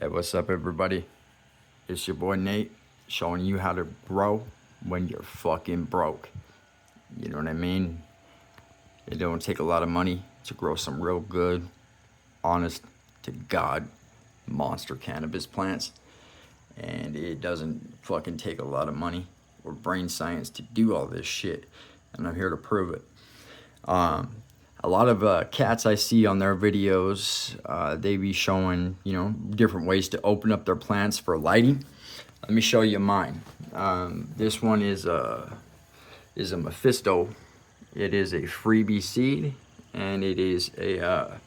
Hey, what's up, everybody? It's your boy Nate, showing you how to grow when you're fucking broke. You know what I mean? It don't take a lot of money to grow some real good, honest to God monster cannabis plants. And it doesn't fucking take a lot of money or brain science to do all this shit. And I'm here to prove it. A lot of cats I see on their videos, they be showing, different ways to open up their plants for lighting. Let me show you mine. This one is a Mephisto. It is a freebie seed, and it is a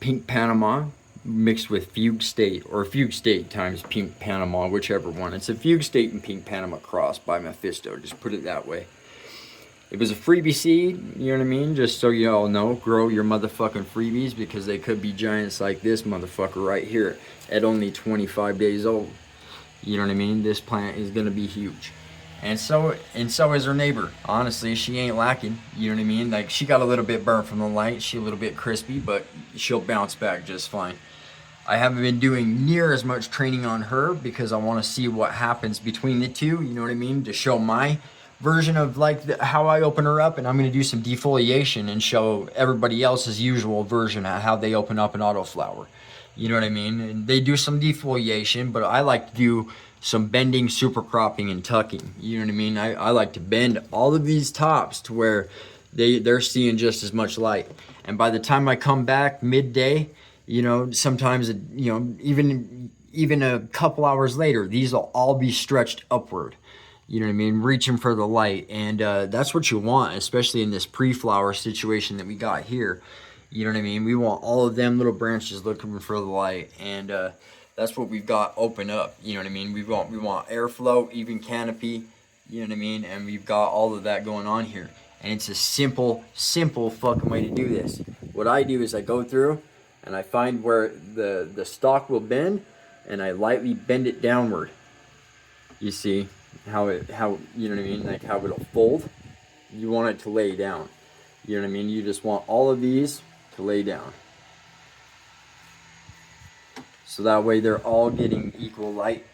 pink Panama mixed with fugue state, or fugue state times pink Panama, whichever one. It's a fugue state and pink Panama cross by Mephisto, just put it that way. It was a freebie seed, you know what I mean? Just so you all know, grow your motherfucking freebies, because they could be giants like this motherfucker right here at only 25 days old. You know what I mean? This plant is gonna be huge. And so is her neighbor. Honestly, she ain't lacking. You know what I mean? Like, she got a little bit burnt from the light. She a little bit crispy, but she'll bounce back just fine. I haven't been doing near as much training on her because I want to see what happens between the two. You know what I mean? To show my version of like how I open her up, and I'm going to do some defoliation and show everybody else's usual version of how they open up an autoflower. You know what I mean? And they do some defoliation, but I like to do some bending, super cropping, and tucking. You know what I mean? I like to bend all of these tops to where they're seeing just as much light. And by the time I come back midday, sometimes, even a couple hours later, these will all be stretched upward. You know what I mean? Reaching for the light. And that's what you want, especially in this pre-flower situation that we got here. You know what I mean? We want all of them little branches looking for the light. And that's what we've got open up. You know what I mean? We want airflow, even canopy. You know what I mean? And we've got all of that going on here. And it's a simple fucking way to do this. What I do is I go through and I find where the stalk will bend, and I lightly bend it downward. You see how you know what I mean, like how it'll fold. You want it to lay down. You know what I mean? You just want all of these to lay down, so that way they're all getting equal light,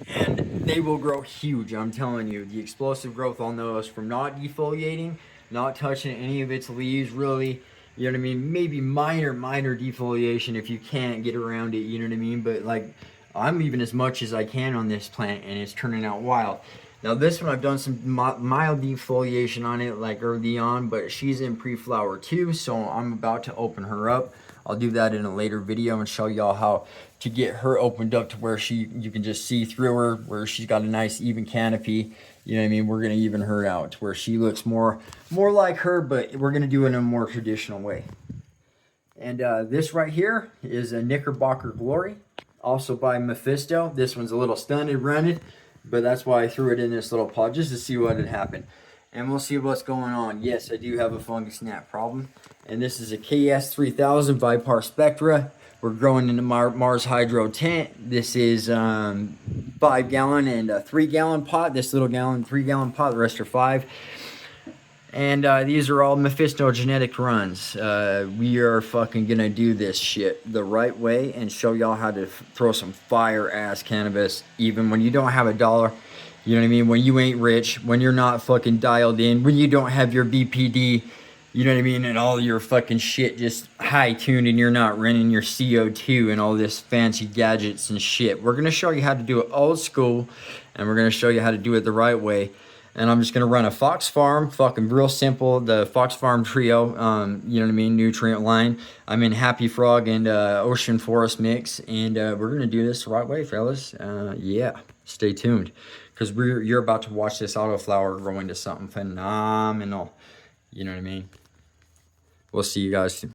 and they will grow huge. I'm telling you, the explosive growth I'll notice from not defoliating, not touching any of its leaves really. You know what I mean? Maybe minor defoliation if you can't get around it, you know what I mean? But like, I'm leaving as much as I can on this plant, and it's turning out wild. Now this one, I've done some mild defoliation on it like early on, but she's in pre-flower too, so I'm about to open her up. I'll do that in a later video and show y'all how to get her opened up to where you can just see through her, where she's got a nice even canopy. You know what I mean? We're gonna even her out to where she looks more like her, but we're gonna do it in a more traditional way. And this right here is a Knickerbocker Glory, also by Mephisto. This one's a little stunted running, but that's why I threw it in this little pot, just to see what had happened. And we'll see what's going on. Yes, I do have a fungus gnat problem. And this is a KS3000 Viparspectra. We're growing in the Mars Hydro tent. This is 5 gallon and a 3 gallon pot. This little 3 gallon pot, the rest are 5. And these are all Mephisto genetic runs. We are fucking gonna do this shit the right way and show y'all how to throw some fire ass cannabis, even when you don't have a dollar. You know what I mean? When you ain't rich, when you're not fucking dialed in, when you don't have your BPD, you know what I mean? And all your fucking shit just high tuned, and you're not running your CO2 and all this fancy gadgets and shit. We're gonna show you how to do it old school, and we're gonna show you how to do it the right way. And I'm just gonna run a Fox Farm, fucking real simple, the Fox Farm Trio, you know what I mean, nutrient line. I'm in Happy Frog and Ocean Forest mix, and we're gonna do this the right way, fellas. Yeah, stay tuned, because you're about to watch this autoflower grow into something phenomenal. You know what I mean? We'll see you guys soon.